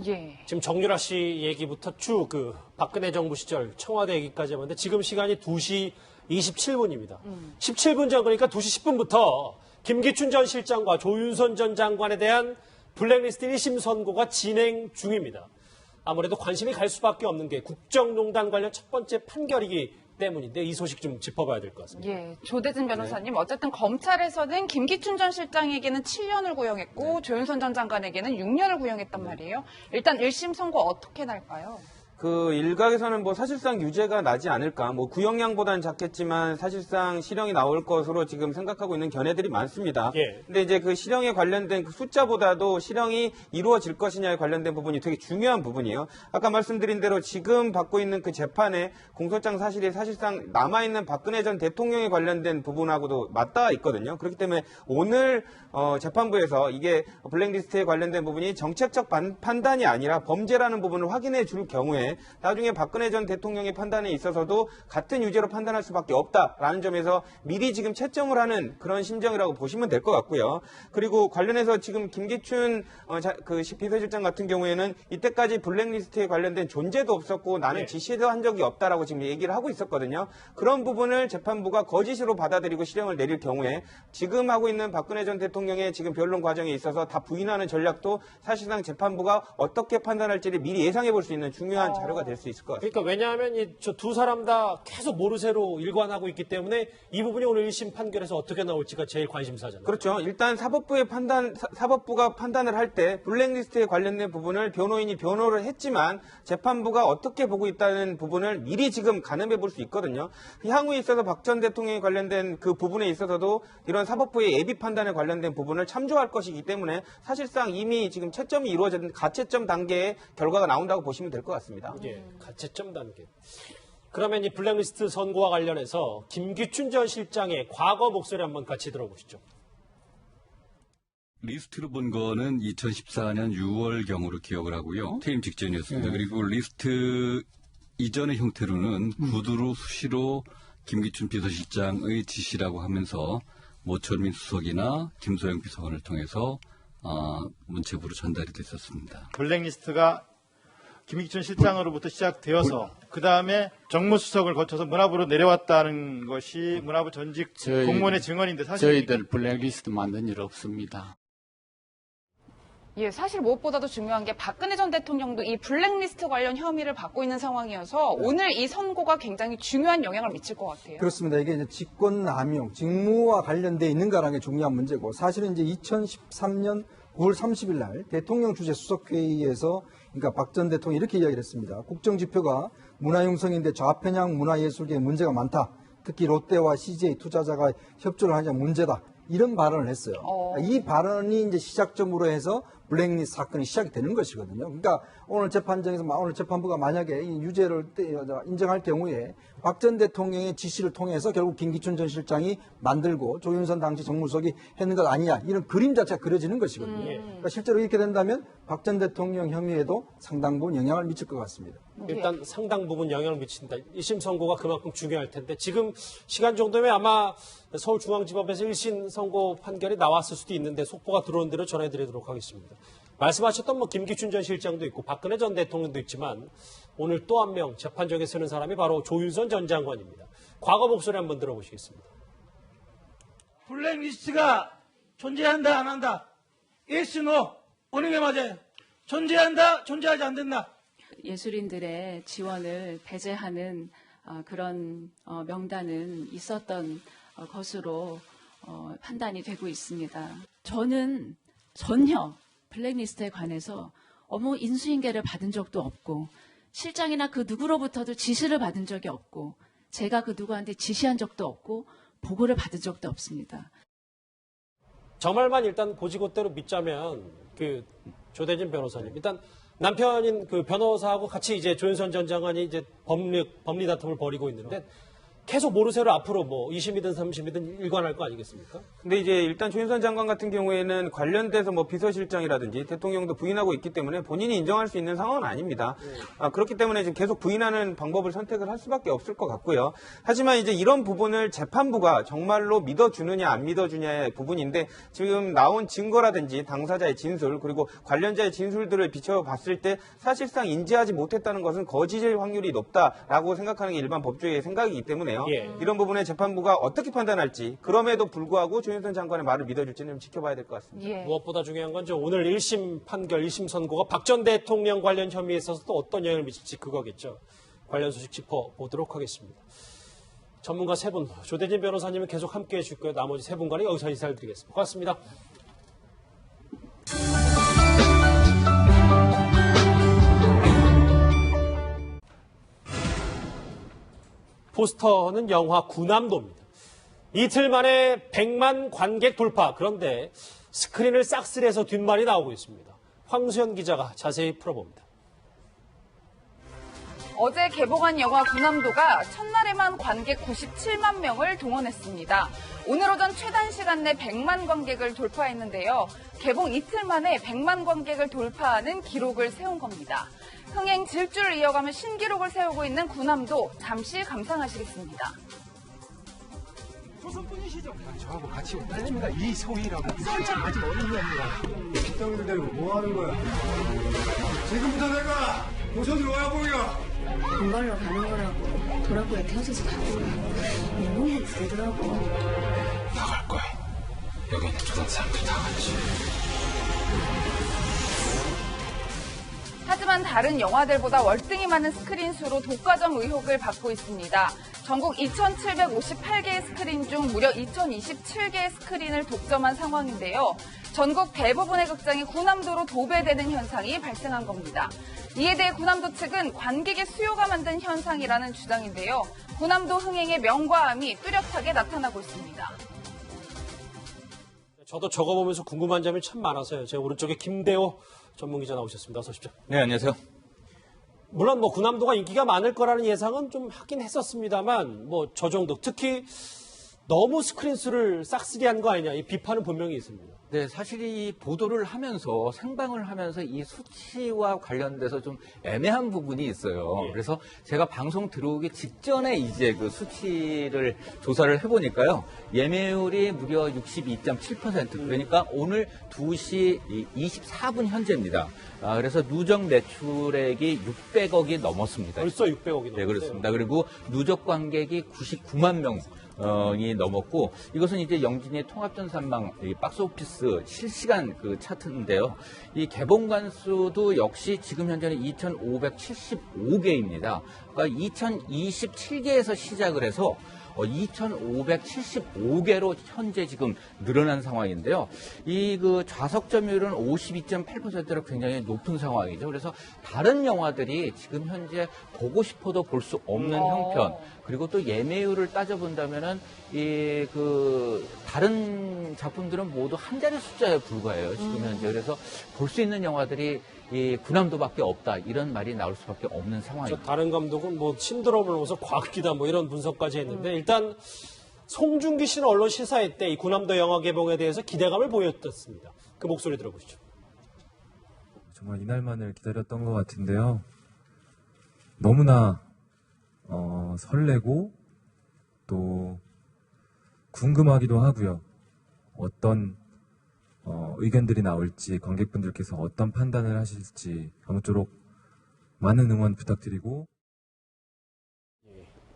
예. 지금 정유라 씨 얘기부터 쭉 박근혜 정부 시절 청와대 얘기까지 하는데 지금 시간이 2시 27분입니다. 17분 전 그러니까 2시 10분부터 김기춘 전 실장과 조윤선 전 장관에 대한 블랙리스트 1심 선고가 진행 중입니다. 아무래도 관심이 갈 수밖에 없는 게 국정농단 관련 첫 번째 판결이기 때문인데 이 소식 좀 짚어봐야 될 것 같습니다. 예, 조대진 변호사님, 어쨌든 검찰에서는 김기춘 전 실장에게는 7년을 구형했고 조윤선 전 장관에게는 6년을 구형했단 말이에요. 일단 1심 선고 어떻게 날까요? 그 일각에서는 뭐 사실상 유죄가 나지 않을까, 뭐 구형량보다는 작겠지만 사실상 실형이 나올 것으로 지금 생각하고 있는 견해들이 많습니다. 예. 근데 이제 그 실형에 관련된 그 숫자보다도 실형이 이루어질 것이냐에 관련된 부분이 되게 중요한 부분이에요. 아까 말씀드린 대로 지금 받고 있는 그 재판에 공소장 사실이 사실상 남아있는 박근혜 전 대통령에 관련된 부분하고도 맞닿아 있거든요. 그렇기 때문에 오늘 재판부에서 이게 블랙리스트에 관련된 부분이 정책적 판단이 아니라 범죄라는 부분을 확인해 줄 경우에 나중에 박근혜 전 대통령의 판단에 있어서도 같은 유죄로 판단할 수밖에 없다라는 점에서 미리 지금 채점을 하는 그런 심정이라고 보시면 될 것 같고요. 그리고 관련해서 지금 김기춘 그 비서실장 같은 경우에는 이때까지 블랙리스트에 관련된 존재도 없었고 나는 지시도 한 적이 없다라고 지금 얘기를 하고 있었거든요. 그런 부분을 재판부가 거짓으로 받아들이고 실형을 내릴 경우에 지금 하고 있는 박근혜 전 대통령의 지금 변론 과정에 있어서 다 부인하는 전략도 사실상 재판부가 어떻게 판단할지를 미리 예상해 볼 수 있는 중요한 자료가 될 수 있을 것 같습니다. 그러니까 왜냐하면 저 두 사람 다 계속 모르쇠로 일관하고 있기 때문에 이 부분이 오늘 1심 판결에서 어떻게 나올지가 제일 관심사잖아요. 그렇죠. 일단 사법부가 판단을 할 때 블랙리스트에 관련된 부분을 변호인이 변호를 했지만 재판부가 어떻게 보고 있다는 부분을 미리 지금 가늠해 볼 수 있거든요. 향후에 있어서 박 전 대통령에 관련된 그 부분에 있어서도 이런 사법부의 예비 판단에 관련된 부분을 참조할 것이기 때문에 사실상 이미 지금 채점이 이루어진 가채점 단계의 결과가 나온다고 보시면 될 것 같습니다. 예, 가채점 단계. 그러면 이 블랙리스트 선고와 관련해서 김기춘 전 실장의 과거 목소리 한번 같이 들어보시죠. 리스트로 본 거는 2014년 6월경으로 기억을 하고요. 퇴임 직전이었습니다. 그리고 리스트 이전의 형태로는 구두로 수시로 김기춘 비서실장의 지시라고 하면서 모철민 수석이나 김소영 비서관을 통해서 문체부로 전달이 됐었습니다. 블랙리스트가 김기춘 실장으로부터 시작되어서 그 다음에 정무수석을 거쳐서 문화부로 내려왔다는 것이 문화부 전직 공무원의 증언인데 사실 저희들 블랙리스트 만든 일 없습니다. 예, 사실 무엇보다도 중요한 게 박근혜 전 대통령도 이 블랙리스트 관련 혐의를 받고 있는 상황이어서 오늘 이 선고가 굉장히 중요한 영향을 미칠 것 같아요. 그렇습니다. 이게 이제 직권남용, 직무와 관련돼 있는가라는 게 중요한 문제고 사실은 이제 2013년 9월 30일 날 대통령 주재 수석회의에서 그러니까 박 전 대통령이 이렇게 이야기를 했습니다. 국정지표가 문화융성인데 좌편향 문화예술계에 문제가 많다. 특히 롯데와 CJ 투자자가 협조를 하냐 문제다. 이런 발언을 했어요. 이 발언이 이제 시작점으로 해서 블랙리스트 사건이 시작이 되는 것이거든요. 그러니까 오늘 재판정에서 오늘 재판부가 만약에 이 유죄를 인정할 경우에 박 전 대통령의 지시를 통해서 결국 김기춘 전 실장이 만들고 조윤선 당시 정무수석이 했는 것 아니냐 이런 그림 자체가 그려지는 것이거든요. 그러니까 실제로 이렇게 된다면 박 전 대통령 혐의에도 상당 부분 영향을 미칠 것 같습니다. 일단 상당 부분 영향을 미친다. 1심 선고가 그만큼 중요할 텐데 지금 시간 정도면 아마 서울중앙지법에서 1심 선고 판결이 나왔을 수도 있는데 속보가 들어온 대로 전해드리도록 하겠습니다. 말씀하셨던 김기춘 전 실장도 있고 박근혜 전 대통령도 있지만 오늘 또 한 명 재판정에 서는 사람이 바로 조윤선 전 장관입니다. 과거 목소리 한번 들어보시겠습니다. 블랙리스트가 존재한다 안 한다? yes, no. 어느 게 맞아요? 존재한다 존재하지 않는다. 예술인들의 지원을 배제하는 그런 명단은 있었던 것으로 판단이 되고 있습니다. 저는 전혀 블랙리스트에 관해서 인수인계를 받은 적도 없고 실장이나 그 누구로부터도 지시를 받은 적이 없고 제가 그 누구한테 지시한 적도 없고 보고를 받은 적도 없습니다. 저 말만 일단 고지고대로 믿자면 조대진 변호사님 일단 남편인 그 변호사하고 같이 이제 조윤선 전 장관이 이제 법리 다툼을 벌이고 있는데 계속 모르쇠로 앞으로 뭐 2심이든 3심이든 일관할 거 아니겠습니까? 근데 이제 일단 조윤선 장관 같은 경우에는 관련돼서 뭐 비서실장이라든지 대통령도 부인하고 있기 때문에 본인이 인정할 수 있는 상황은 아닙니다. 그렇기 때문에 지금 계속 부인하는 방법을 선택을 할 수밖에 없을 것 같고요. 하지만 이제 이런 부분을 재판부가 정말로 믿어주느냐 안 믿어주냐의 부분인데 지금 나온 증거라든지 당사자의 진술 그리고 관련자의 진술들을 비춰봤을 때 사실상 인지하지 못했다는 것은 거짓일 확률이 높다라고 생각하는 게 일반 법조계의 생각이기 때문에요. 예. 이런 부분에 재판부가 어떻게 판단할지 그럼에도 불구하고 조윤선 장관의 말을 믿어줄지는 지켜봐야 될 것 같습니다. 예. 무엇보다 중요한 건 오늘 1심 판결, 1심 선고가 박 전 대통령 관련 혐의에 있어서 또 어떤 영향을 미칠지 그거겠죠. 관련 소식 짚어보도록 하겠습니다. 전문가 세 분, 조대진 변호사님은 계속 함께해 줄 거예요. 나머지 세 분과는 여기서 인사를 드리겠습니다. 고맙습니다. 포스터는 영화 구남도입니다. 이틀 만에 100만 관객 돌파. 그런데 스크린을 싹쓸이해서 뒷말이 나오고 있습니다. 황수연 기자가 자세히 풀어봅니다. 어제 개봉한 영화 구남도가 첫날에만 관객 97만 명을 동원했습니다. 오늘 오전 최단 시간 내 100만 관객을 돌파했는데요. 개봉 이틀 만에 100만 관객을 돌파하는 기록을 세운 겁니다. 흥행 질주를 이어가며 신기록을 세우고 있는 구남도 잠시 감상하시겠습니다. 조선분이시죠? 저하고 같이 온 딸내미가 이소희라고. 아직 어린 년이야. 식당들 데리고 뭐 하는 거야? 지금부터 내가 조선으로 와보여. 본발로 가는 거라고 도라구에 태워져서 가고 너무 부르더라고. 나갈 거야. 여기는 조선 사람들 다 같이. 하지만 다른 영화들보다 월등히 많은 스크린 수로 독과점 의혹을 받고 있습니다. 전국 2,758개의 스크린 중 무려 2,027개의 스크린을 독점한 상황인데요. 전국 대부분의 극장이 구남도로 도배되는 현상이 발생한 겁니다. 이에 대해 구남도 측은 관객의 수요가 만든 현상이라는 주장인데요. 구남도 흥행의 명과암이 뚜렷하게 나타나고 있습니다. 저도 적어보면서 궁금한 점이 참 많아서요. 제 오른쪽에 김대호 전문기자 나오셨습니다. 어서 오십시오. 네, 안녕하세요. 물론 뭐 구남도가 인기가 많을 거라는 예상은 좀 하긴 했었습니다만 뭐 저 정도 특히 너무 스크린 수를 싹쓸이한 거 아니냐 이 비판은 분명히 있습니다. 네, 사실 이 보도를 하면서 생방을 하면서 이 수치와 관련돼서 좀 애매한 부분이 있어요. 예. 그래서 제가 방송 들어오기 직전에 이제 그 수치를 조사를 해보니까요. 예매율이 무려 62.7%. 그러니까 오늘 2시 24분 현재입니다. 그래서 누적 매출액이 600억이 넘었습니다. 벌써 600억이 넘었어요. 네, 그렇습니다. 그리고 누적 관객이 99만 명이 넘었고 이것은 이제 영진이 통합전산망 박스오피스 실시간 그 차트인데요. 이 개봉관 수도 역시 지금 현재는 2,575개입니다. 그러니까 2,027개에서 시작을 해서 2,575개로 현재 지금 늘어난 상황인데요. 이 그 좌석 점유율은 52.8%로 굉장히 높은 상황이죠. 그래서 다른 영화들이 지금 현재 보고 싶어도 볼 수 없는 형편, 그리고 또 예매율을 따져본다면은 이 그 다른 작품들은 모두 한 자리 숫자에 불과해요. 지금 현재. 그래서 볼 수 있는 영화들이 이 구남도밖에 없다 이런 말이 나올 수밖에 없는 상황입니다. 다른 감독은 뭐 신드롬을 넘어서 과학기다 뭐 이런 분석까지 했는데 일단 송중기 씨는 언론 시사회 때 이 구남도 영화 개봉에 대해서 기대감을 보였었습니다. 그 목소리 들어보시죠. 정말 이날만을 기다렸던 것 같은데요. 너무나 설레고 또 궁금하기도 하고요. 어떤 의견들이 나올지 관객분들께서 어떤 판단을 하실지 아무쪼록 많은 응원 부탁드리고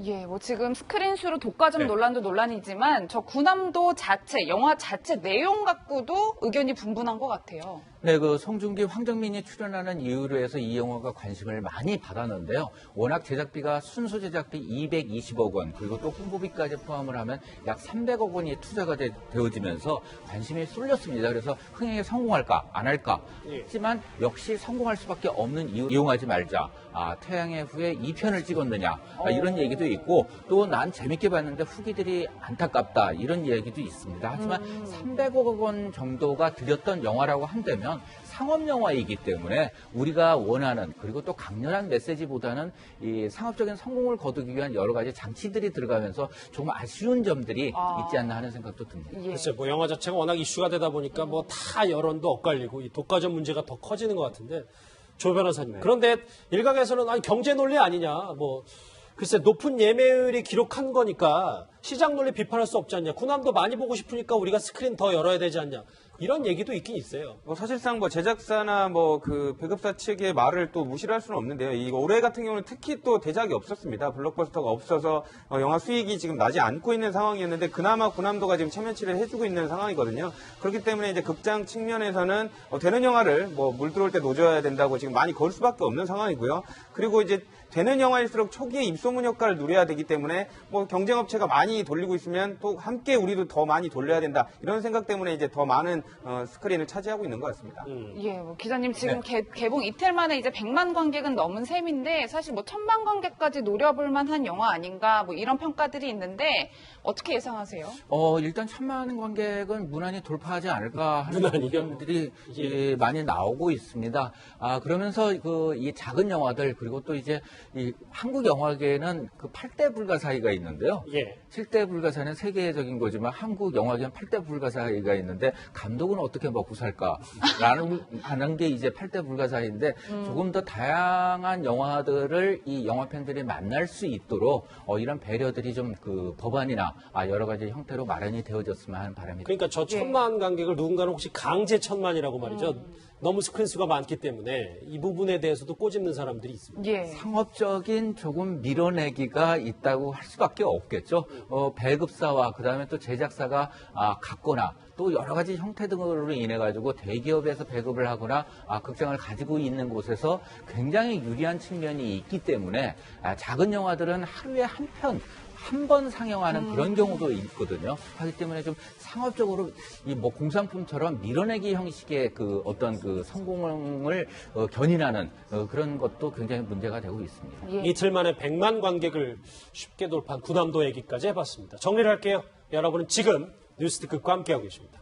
예, 뭐 지금 스크린 수로 독과점 논란도 논란이지만 저 구남도 자체, 영화 자체 내용 갖고도 의견이 분분한 것 같아요. 네, 그 송중기, 황정민이 출연하는 이유로 해서 이 영화가 관심을 많이 받았는데요. 워낙 제작비가 순수 제작비 220억 원, 그리고 또 홍보비까지 포함을 하면 약 300억 원이 투자가 되어지면서 관심이 쏠렸습니다. 그래서 흥행에 성공할까, 안 할까? 했지만 역시 성공할 수밖에 없는 이유, 이용하지 말자. 태양의 후예 2편을 찍었느냐. 이런 얘기도 있고, 또 난 재밌게 봤는데 후기들이 안타깝다. 이런 얘기도 있습니다. 하지만 300억 원 정도가 들였던 영화라고 한다면 상업 영화이기 때문에 우리가 원하는 그리고 또 강렬한 메시지보다는 이 상업적인 성공을 거두기 위한 여러 가지 장치들이 들어가면서 조금 아쉬운 점들이 있지 않나 하는 생각도 듭니다. 글쎄, 뭐 영화 자체가 워낙 이슈가 되다 보니까 뭐 다 여론도 엇갈리고 이 독과점 문제가 더 커지는 것 같은데 조 변호사님. 그런데 일각에서는 아니 경제 논리 아니냐, 뭐 글쎄 높은 예매율이 기록한 거니까 시장 논리 비판할 수 없지 않냐. 군함도 많이 보고 싶으니까 우리가 스크린 더 열어야 되지 않냐. 이런 얘기도 있긴 있어요. 뭐 사실상 뭐 제작사나 뭐 그 배급사 측의 말을 또 무시를 할 수는 없는데요. 이 올해 같은 경우는 특히 또 대작이 없었습니다. 블록버스터가 없어서 영화 수익이 지금 나지 않고 있는 상황이었는데 그나마 군함도가 지금 체면치를 해주고 있는 상황이거든요. 그렇기 때문에 이제 극장 측면에서는 되는 영화를 뭐 물 들어올 때 놓줘야 된다고 지금 많이 걸 수밖에 없는 상황이고요. 그리고 이제 되는 영화일수록 초기에 입소문 효과를 누려야 되기 때문에 뭐 경쟁업체가 많이 돌리고 있으면 또 함께 우리도 더 많이 돌려야 된다. 이런 생각 때문에 이제 더 많은 스크린을 차지하고 있는 것 같습니다. 예, 뭐 기자님 지금 개봉 이틀 만에 이제 100만 관객은 넘은 셈인데 사실 뭐 1000만 관객까지 노려볼 만한 영화 아닌가 뭐 이런 평가들이 있는데 어떻게 예상하세요? 일단 1000만 관객은 무난히 돌파하지 않을까 하는 의견들이 많이 나오고 있습니다. 그러면서 이 작은 영화들 그리고 또 이제 이 한국 영화계에는 그 8대 불가사의가 있는데요. 7대 불가사의는 세계적인 거지만 한국 영화계는 8대 불가사의가 있는데 감독은 어떻게 먹고 살까라는 하는 게 이제 8대 불가사의인데 조금 더 다양한 영화들을 이 영화 팬들이 만날 수 있도록 이런 배려들이 좀 그 법안이나 여러 가지 형태로 마련이 되어졌으면 하는 바람입니다. 그러니까 저 1000만 관객을 누군가는 혹시 강제 1000만이라고 말이죠. 너무 스크린 수가 많기 때문에 이 부분에 대해서도 꼬집는 사람들이 있습니다. 상업적인 조금 밀어내기가 있다고 할 수밖에 없겠죠. 배급사와 그다음에 또 제작사가 갖거나 또 여러 가지 형태 등으로 인해 가지고 대기업에서 배급을 하거나 극장을 가지고 있는 곳에서 굉장히 유리한 측면이 있기 때문에 작은 영화들은 하루에 한 번 상영하는 그런 경우도 있거든요. 하기 때문에 좀 상업적으로 이 뭐 공산품처럼 밀어내기 형식의 그 어떤 그 성공을 견인하는 그런 것도 굉장히 문제가 되고 있습니다. 이틀 만에 100만 관객을 쉽게 돌파한 군함도 얘기까지 해봤습니다. 정리를 할게요. 여러분은 지금 뉴스특급과 함께하고 계십니다.